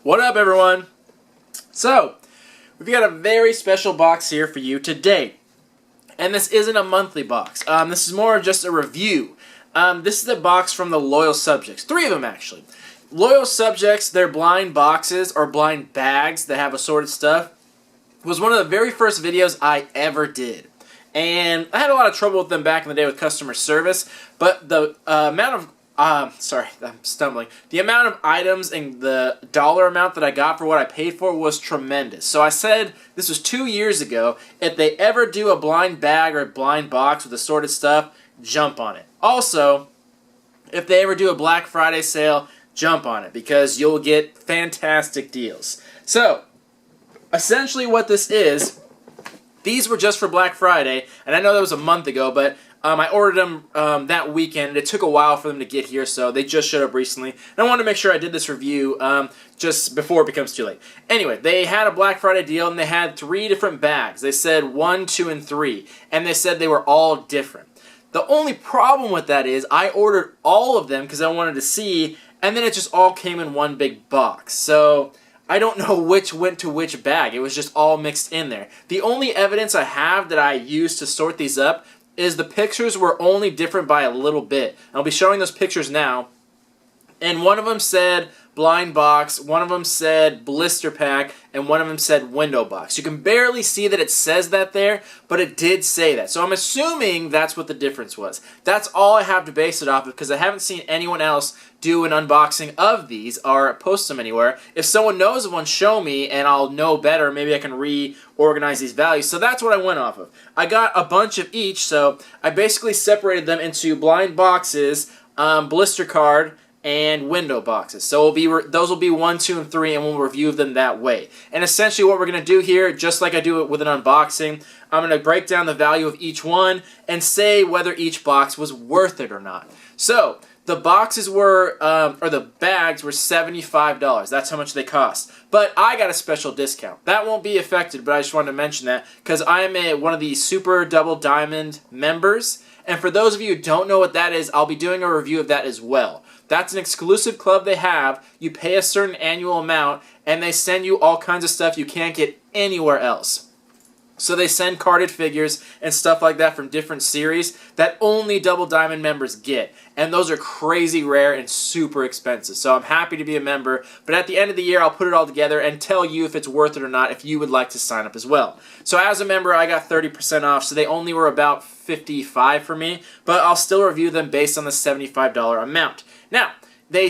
What up, everyone? So, we've got a very special box here for you today. And this isn't a monthly box. This is more just a review. This is a box from the Loyal Subjects. 3 of them, actually. Loyal Subjects, their blind boxes, or blind bags that have assorted stuff, was one of the very first videos I ever did. And I had a lot of trouble with them back in the day with customer service, but the amount of sorry, I'm stumbling. The amount of items and the dollar amount that I got for what I paid for was tremendous. So I said, this was 2 years ago, if they ever do a blind bag or a blind box with assorted stuff, jump on it. Also, if they ever do a Black Friday sale, jump on it because you'll get fantastic deals. So, essentially what this is, these were just for Black Friday, and I know that was a month ago, but I ordered them that weekend, and it took a while for them to get here, so they just showed up recently. And I wanted to make sure I did this review just before it becomes too late. Anyway, they had a Black Friday deal, and they had 3 different bags. They said 1, 2, and 3, and they said they were all different. The only problem with that is I ordered all of them because I wanted to see, and then it just all came in one big box. So I don't know which went to which bag. It was just all mixed in there. The only evidence I have that I used to sort these up is the pictures were only different by a little bit. I'll be showing those pictures now. And one of them said blind box, one of them said blister pack, and one of them said window box. You can barely see that it says that there, but it did say that. So I'm assuming that's what the difference was. That's all I have to base it off of because I haven't seen anyone else do an unboxing of these or post them anywhere. If someone knows of one, show me and I'll know better. Maybe I can reorganize these values. So that's what I went off of. I got a bunch of each, so I basically separated them into blind boxes, blister card, and window boxes. So those will be 1, 2, and 3, and we'll review them that way. And essentially what we're going to do here, just like I do it with an unboxing, I'm going to break down the value of each one and say whether each box was worth it or not. So the boxes were, or the bags were $75. That's how much they cost. But I got a special discount. That won't be affected, but I just wanted to mention that because I am one of the Super Double Diamond members. And for those of you who don't know what that is, I'll be doing a review of that as well. That's an exclusive club they have. You pay a certain annual amount, and they send you all kinds of stuff you can't get anywhere else. So they send carded figures and stuff like that from different series that only Double Diamond members get. And those are crazy rare and super expensive. So I'm happy to be a member. But at the end of the year, I'll put it all together and tell you if it's worth it or not if you would like to sign up as well. So as a member, I got 30% off. So they only were about $55 for me. But I'll still review them based on the $75 amount. Now, they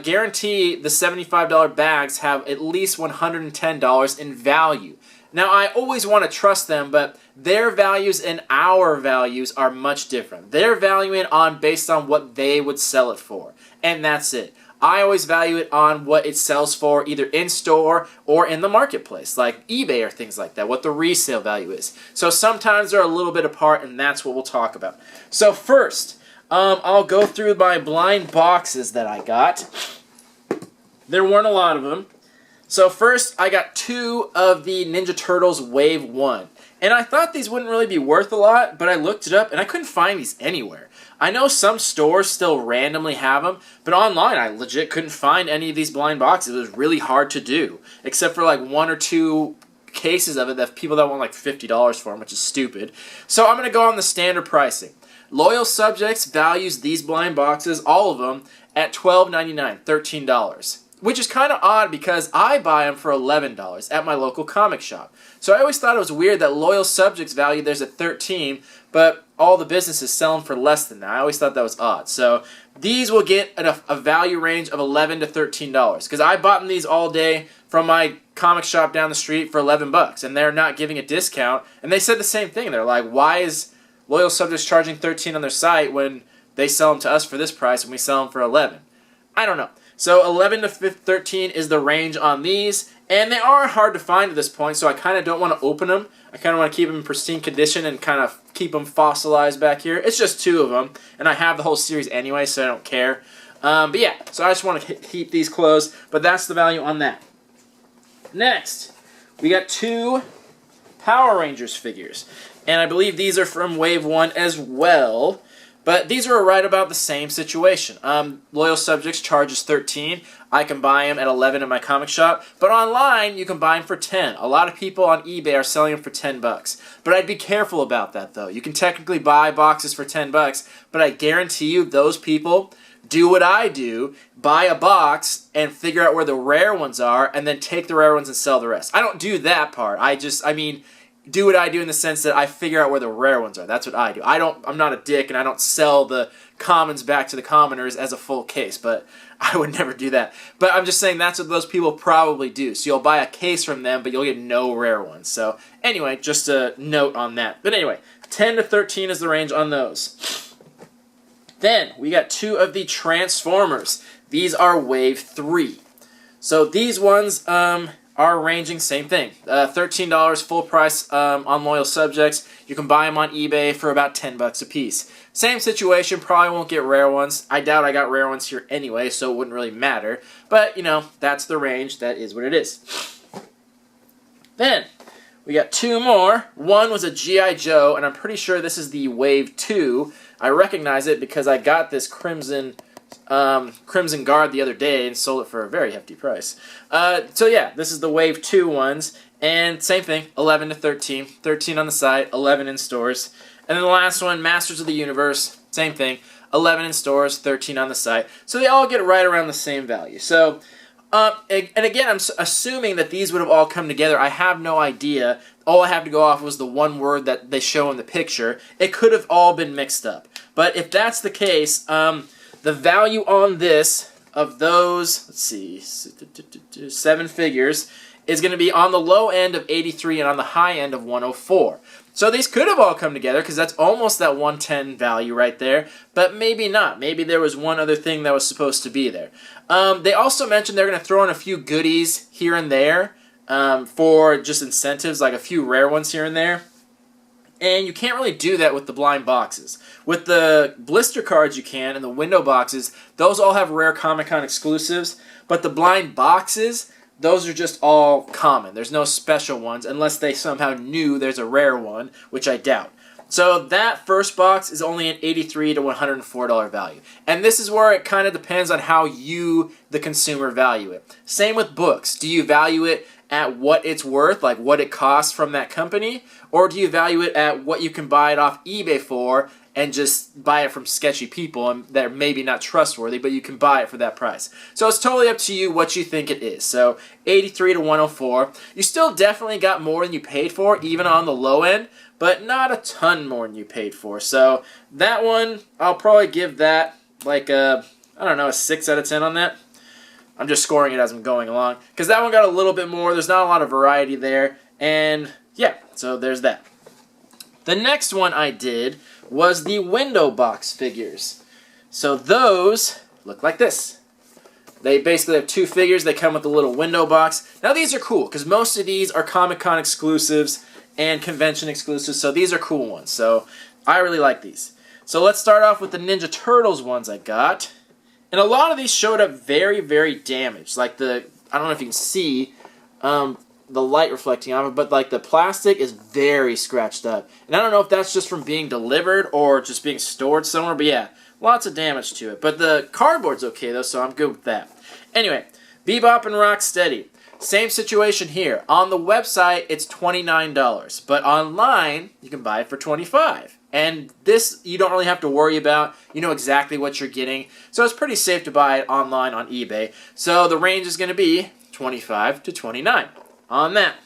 guarantee the $75 bags have at least $110 in value. Now, I always want to trust them, but their values and our values are much different. They're valuing it based on what they would sell it for, and that's it. I always value it on what it sells for, either in-store or in the marketplace, like eBay or things like that, what the resale value is. So sometimes they're a little bit apart, and that's what we'll talk about. So first, I'll go through my blind boxes that I got. There weren't a lot of them. So first, I got 2 of the Ninja Turtles Wave 1. And I thought these wouldn't really be worth a lot, but I looked it up and I couldn't find these anywhere. I know some stores still randomly have them, but online I legit couldn't find any of these blind boxes. It was really hard to do, except for like 1 or 2 cases of it that people that want like $50 for them, which is stupid. So I'm going to go on the standard pricing. Loyal Subjects values these blind boxes, all of them, at $12.99, $13. Which is kind of odd because I buy them for $11 at my local comic shop. So I always thought it was weird that Loyal Subjects value theirs at $13, but all the businesses sell them for less than that. I always thought that was odd. So these will get a value range of $11 to $13 because I bought them these all day from my comic shop down the street for $11, and they're not giving a discount. And they said the same thing. They're like, why is Loyal Subjects charging $13 on their site when they sell them to us for this price and we sell them for $11? I don't know. So 11 to 13 is the range on these, and they are hard to find at this point, so I kind of don't want to open them. I kind of want to keep them in pristine condition and kind of keep them fossilized back here. It's just 2 of them, and I have the whole series anyway, so I don't care. But yeah, so I just want to keep these closed, but that's the value on that. Next, we got 2 Power Rangers figures, and I believe these are from Wave 1 as well. But these are right about the same situation. Loyal Subjects charges $13. I can buy them at $11 in my comic shop. But online, you can buy them for $10. A lot of people on eBay are selling them for $10. But I'd be careful about that, though. You can technically buy boxes for $10, but I guarantee you those people do what I do, buy a box and figure out where the rare ones are, and then take the rare ones and sell the rest. I don't do that part. I mean, do what I do in the sense that I figure out where the rare ones are. That's what I do. I'm not a dick, and I don't sell the commons back to the commoners as a full case, but I would never do that. But I'm just saying that's what those people probably do. So you'll buy a case from them, but you'll get no rare ones. So anyway, just a note on that. But anyway, 10 to 13 is the range on those. Then we got 2 of the Transformers. These are Wave 3. So these ones are ranging, same thing. $13 full price on Loyal Subjects. You can buy them on eBay for about $10 a piece. Same situation, probably won't get rare ones. I doubt I got rare ones here anyway, so it wouldn't really matter. But, you know, that's the range. That is what it is. Then we got 2 more. One was a G.I. Joe, and I'm pretty sure this is the Wave 2. I recognize it because I got this Crimson Guard the other day and sold it for a very hefty price. So yeah, this is the Wave 2 ones, and same thing, 11 to 13. 13 on the site, 11 in stores. And then the last one, Masters of the Universe, same thing, 11 in stores, 13 on the site. So they all get right around the same value. So, and again, I'm assuming that these would have all come together. I have no idea. All I have to go off was the one word that they show in the picture. It could have all been mixed up. But if that's the case, the value on this of those, let's see, 7 figures, is going to be on the low end of 83 and on the high end of 104. So these could have all come together because that's almost that 110 value right there, but maybe not. Maybe there was one other thing that was supposed to be there. They also mentioned they're going to throw in a few goodies here and there for just incentives, like a few rare ones here and there. And you can't really do that with the blind boxes. With the blister cards you can, and the window boxes, those all have rare Comic-Con exclusives. But the blind boxes, those are just all common. There's no special ones, unless they somehow knew there's a rare one, which I doubt. So that first box is only an $83 to $104 value. And this is where it kind of depends on how you, the consumer, value it. Same with books. Do you value it at what it's worth, like what it costs from that company? Or do you value it at what you can buy it off eBay for and just buy it from sketchy people and that are maybe not trustworthy, but you can buy it for that price? So it's totally up to you what you think it is. So 83 to 104. You still definitely got more than you paid for, even on the low end, but not a ton more than you paid for. So that one, I'll probably give that like a, I don't know, a 6 out of 10 on that. I'm just scoring it as I'm going along, because that one got a little bit more. There's not a lot of variety there, and yeah, so there's that. The next one I did was the window box figures. So those look like this. They basically have 2 figures. They come with a little window box. Now these are cool, because most of these are Comic-Con exclusives and convention exclusives, so these are cool ones. So I really like these. So let's start off with the Ninja Turtles ones I got. And a lot of these showed up very, very damaged. Like the, I don't know if you can see the light reflecting on it, but like the plastic is very scratched up. And I don't know if that's just from being delivered or just being stored somewhere, but yeah, lots of damage to it. But the cardboard's okay though, so I'm good with that. Anyway, Bebop and Rocksteady. Same situation here. On the website, it's $29, but online, you can buy it for $25. And this, you don't really have to worry about. You know exactly what you're getting. So it's pretty safe to buy it online on eBay. So the range is going to be $25 to $29 on that.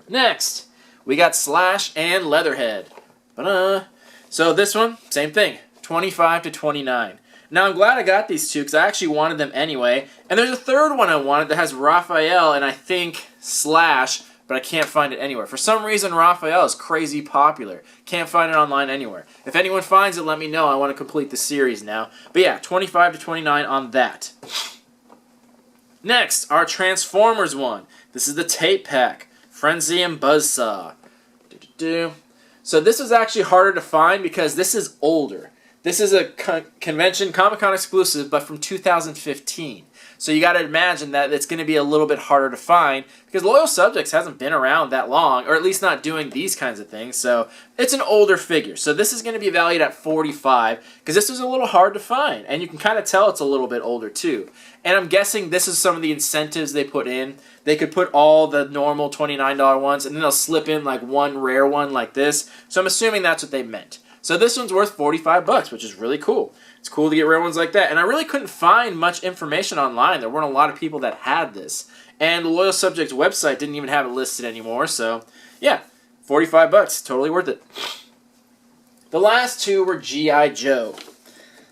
Next, we got Slash and Leatherhead. So this one, same thing, $25 to $29. Now, I'm glad I got these two because I actually wanted them anyway. And there's a third one I wanted that has Raphael and I think Slash, but I can't find it anywhere. For some reason, Raphael is crazy popular. Can't find it online anywhere. If anyone finds it, let me know. I want to complete the series now. But yeah, $25 to $29 on that. Next, our Transformers one. This is the tape pack. Frenzy and Buzzsaw. So this was actually harder to find because this is older. This is a convention Comic-Con exclusive, but from 2015. So you got to imagine that it's going to be a little bit harder to find because Loyal Subjects hasn't been around that long, or at least not doing these kinds of things. So it's an older figure. So this is going to be valued at $45 because this was a little hard to find. And you can kind of tell it's a little bit older too. And I'm guessing this is some of the incentives they put in. They could put all the normal $29 ones, and then they'll slip in like one rare one like this. So I'm assuming that's what they meant. So this one's worth $45, which is really cool. It's cool to get rare ones like that. And I really couldn't find much information online. There weren't a lot of people that had this. And the Loyal Subjects website didn't even have it listed anymore. So, yeah, $45. Totally worth it. The last two were G.I. Joe.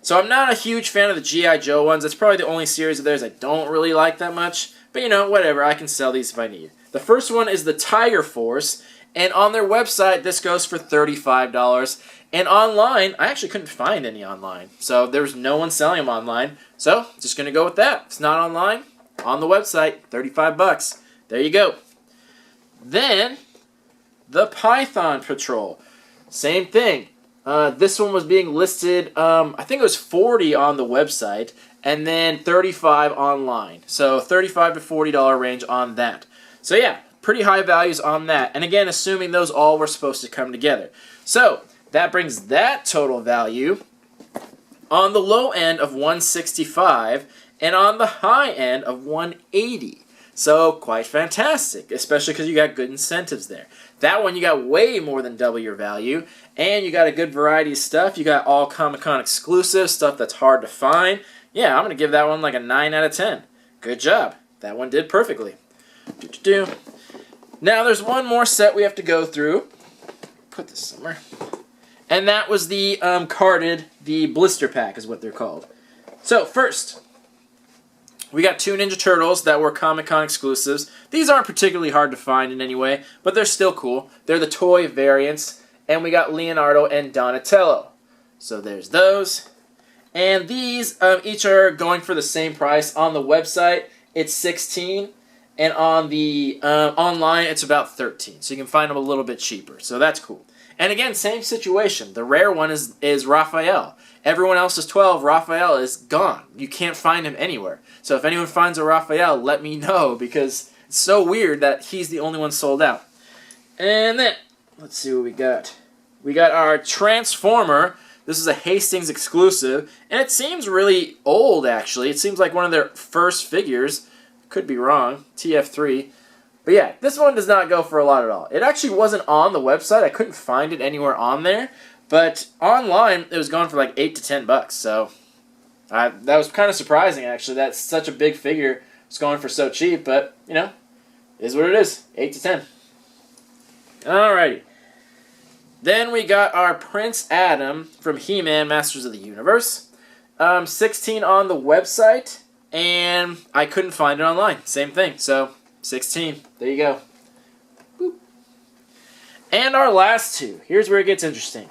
So I'm not a huge fan of the G.I. Joe ones. That's probably the only series of theirs I don't really like that much. But, you know, whatever. I can sell these if I need. The first one is the Tiger Force. And on their website, this goes for $35. And online, I actually couldn't find any online. So there was no one selling them online. So just going to go with that. It's not online. On the website, $35. There you go. Then, the Python Patrol. Same thing. This one was being listed, I think it was $40 on the website. And then $35 online. So $35 to $40 range on that. So yeah, pretty high values on that. And again, assuming those all were supposed to come together. So that brings that total value on the low end of $165 and on the high end of $180. So quite fantastic, especially because you got good incentives there. That one you got way more than double your value, and you got a good variety of stuff. You got all Comic-Con exclusive stuff that's hard to find. Yeah, I'm going to give that one like a 9 out of 10. Good job. That one did perfectly. Now there's one more set we have to go through. Put this somewhere. And that was the carded, the blister pack is what they're called. So first, we got two Ninja Turtles that were Comic-Con exclusives. These aren't particularly hard to find in any way, but they're still cool. They're the toy variants. And we got Leonardo and Donatello. So there's those. And these each are going for the same price. On the website, it's $16. And on the online, it's about $13. So you can find them a little bit cheaper. So that's cool. And again, same situation. The rare one is Raphael. Everyone else is 12. Raphael is gone. You can't find him anywhere. So if anyone finds a Raphael, let me know, because it's so weird that he's the only one sold out. And then, let's see what we got. We got our Transformer. This is a Hastings exclusive, and it seems really old, actually. It seems like one of their first figures. Could be wrong. TF3. But yeah, this one does not go for a lot at all. It actually wasn't on the website. I couldn't find it anywhere on there. But online, it was going for like $8 to $10. So that was kind of surprising, actually. That such a big figure was going for so cheap. But, you know, it is what it is. 8 to 10. Alrighty. Then we got our Prince Adam from He-Man Masters of the Universe. 16 on the website. And I couldn't find it online. Same thing. So 16. There you go. Boop. And our last two. Here's where it gets interesting.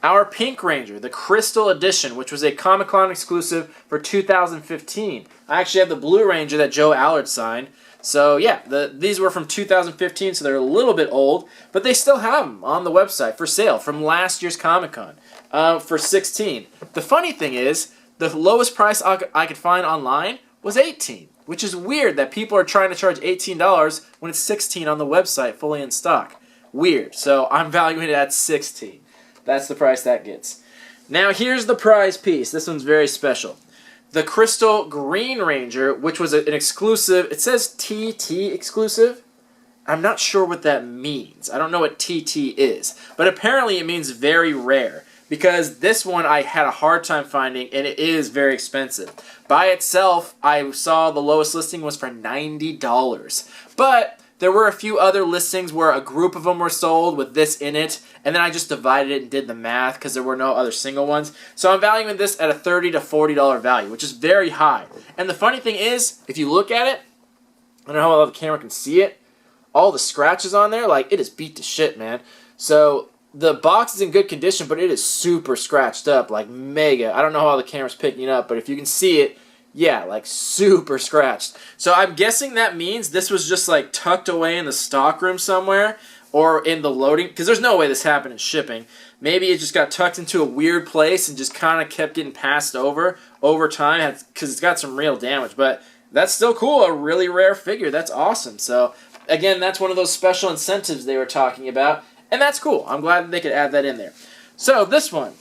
Our Pink Ranger, the Crystal Edition, which was a Comic-Con exclusive for 2015. I actually have the Blue Ranger that Joe Allard signed. So yeah, these were from 2015, so they're a little bit old, but they still have them on the website for sale from last year's Comic-Con for $16. The funny thing is, the lowest price I could find online was $18, which is weird that people are trying to charge $18 when it's $16 on the website fully in stock. Weird. So I'm valuing it at $16. That's the price that gets. Now here's the prize piece. This one's very special. The Crystal Green Ranger, which was an exclusive. It says TT exclusive. I'm not sure what that means. I don't know what TT is. But apparently it means very rare. Because this one I had a hard time finding, and it is very expensive. By itself, I saw the lowest listing was for $90. But there were a few other listings where a group of them were sold with this in it, and then I just divided it and did the math because there were no other single ones. So I'm valuing this at a $30 to $40 value, which is very high. And the funny thing is, if you look at it, I don't know how well the camera can see it, all the scratches on there, like, it is beat to shit, man. So the box is in good condition, but it is super scratched up, like mega. I don't know how the camera's picking it up, but if you can see it, yeah, like super scratched. So I'm guessing that means this was just like tucked away in the stockroom somewhere, or in the loading, because there's no way this happened in shipping. Maybe it just got tucked into a weird place and just kind of kept getting passed over time because it's got some real damage. But that's still cool. A really rare figure. That's awesome. So, again, that's one of those special incentives they were talking about. And that's cool. I'm glad that they could add that in there. So, this one.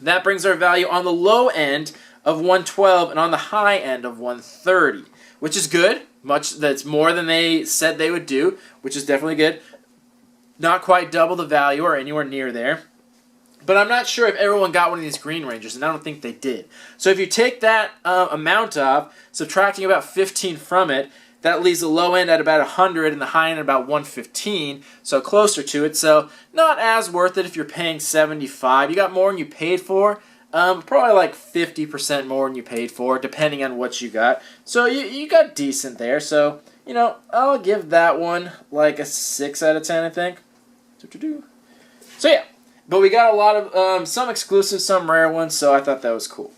That brings our value on the low end of 112 and on the high end of 130, which is good. That's more than they said they would do, which is definitely good. Not quite double the value or anywhere near there. But I'm not sure if everyone got one of these Green Rangers, and I don't think they did. So if you take that amount off, subtracting about 15 from it, that leaves the low end at about 100 and the high end at about 115, so closer to it. So not as worth it if you're paying $75. You got more than you paid for. Probably like 50% more than you paid for, depending on what you got. So you got decent there. So, you know, I'll give that one like a 6 out of 10, I think. So, yeah. But we got a lot of, some exclusive, some rare ones, so I thought that was cool.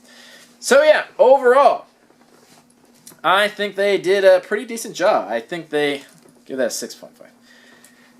So, yeah, overall, I think they did a pretty decent job. I think they give that a 6.5.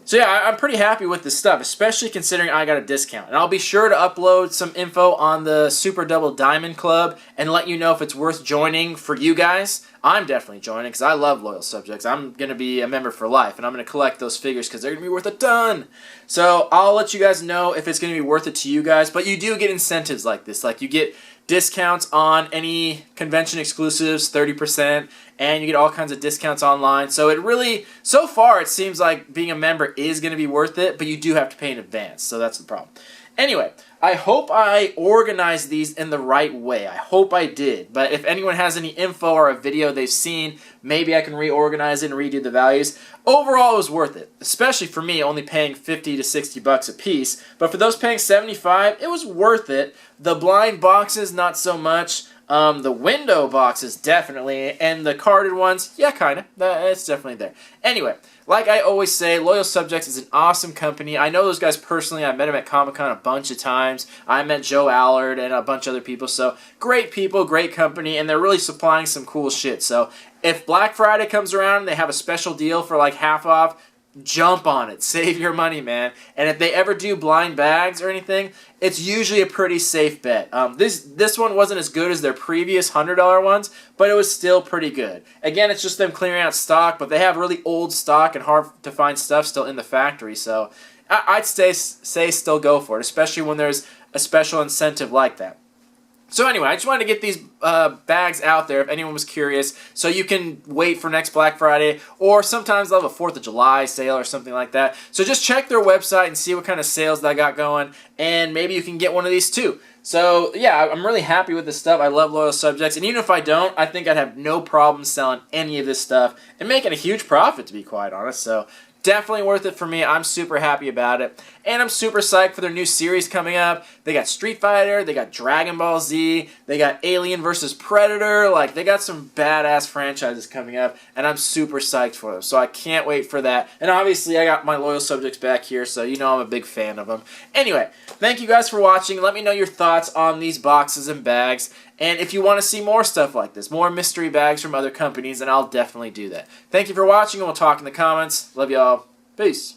So yeah, I'm pretty happy with this stuff, especially considering I got a discount. And I'll be sure to upload some info on the Super Double Diamond Club and let you know if it's worth joining for you guys. I'm definitely joining because I love Loyal Subjects. I'm going to be a member for life, and I'm going to collect those figures because they're going to be worth a ton. So I'll let you guys know if it's going to be worth it to you guys. But you do get incentives like this. Like you get discounts on any convention exclusives, 30%, and you get all kinds of discounts online. So it really, so far, it seems like being a member is going to be worth it, but you do have to pay in advance, so that's the problem. Anyway, I hope I organized these in the right way. I hope I did, but if anyone has any info or a video they've seen, maybe I can reorganize it and redo the values. Overall, it was worth it, especially for me only paying 50 to 60 bucks a piece, but for those paying 75, it was worth it. The blind boxes, not so much. The window boxes, definitely. And the carded ones, yeah, kind of. It's definitely there. Anyway, like I always say, Loyal Subjects is an awesome company. I know those guys personally. I met them at Comic-Con a bunch of times. I met Joe Allard and a bunch of other people. So, great people, great company, and they're really supplying some cool shit. So, if Black Friday comes around and they have a special deal for like half off, jump on it. Save your money, man. And if they ever do blind bags or anything, it's usually a pretty safe bet. This one wasn't as good as their previous $100 ones, but it was still pretty good. Again, it's just them clearing out stock, but they have really old stock and hard to find stuff still in the factory. So I'd say still go for it, especially when there's a special incentive like that. So anyway, I just wanted to get these bags out there if anyone was curious, so you can wait for next Black Friday, or sometimes they'll have a 4th of July sale or something like that. So just check their website and see what kind of sales they got going, and maybe you can get one of these too. So yeah, I'm really happy with this stuff. I love Loyal Subjects, and even if I don't, I think I'd have no problem selling any of this stuff and making a huge profit, to be quite honest. So definitely worth it for me. I'm super happy about it. And I'm super psyched for their new series coming up. They got Street Fighter, they got Dragon Ball Z, they got Alien vs. Predator. Like, they got some badass franchises coming up, and I'm super psyched for them. So I can't wait for that. And obviously, I got my Loyal Subjects back here, so you know I'm a big fan of them. Anyway, thank you guys for watching. Let me know your thoughts on these boxes and bags. And if you want to see more stuff like this, more mystery bags from other companies, then I'll definitely do that. Thank you for watching, and we'll talk in the comments. Love y'all. Peace.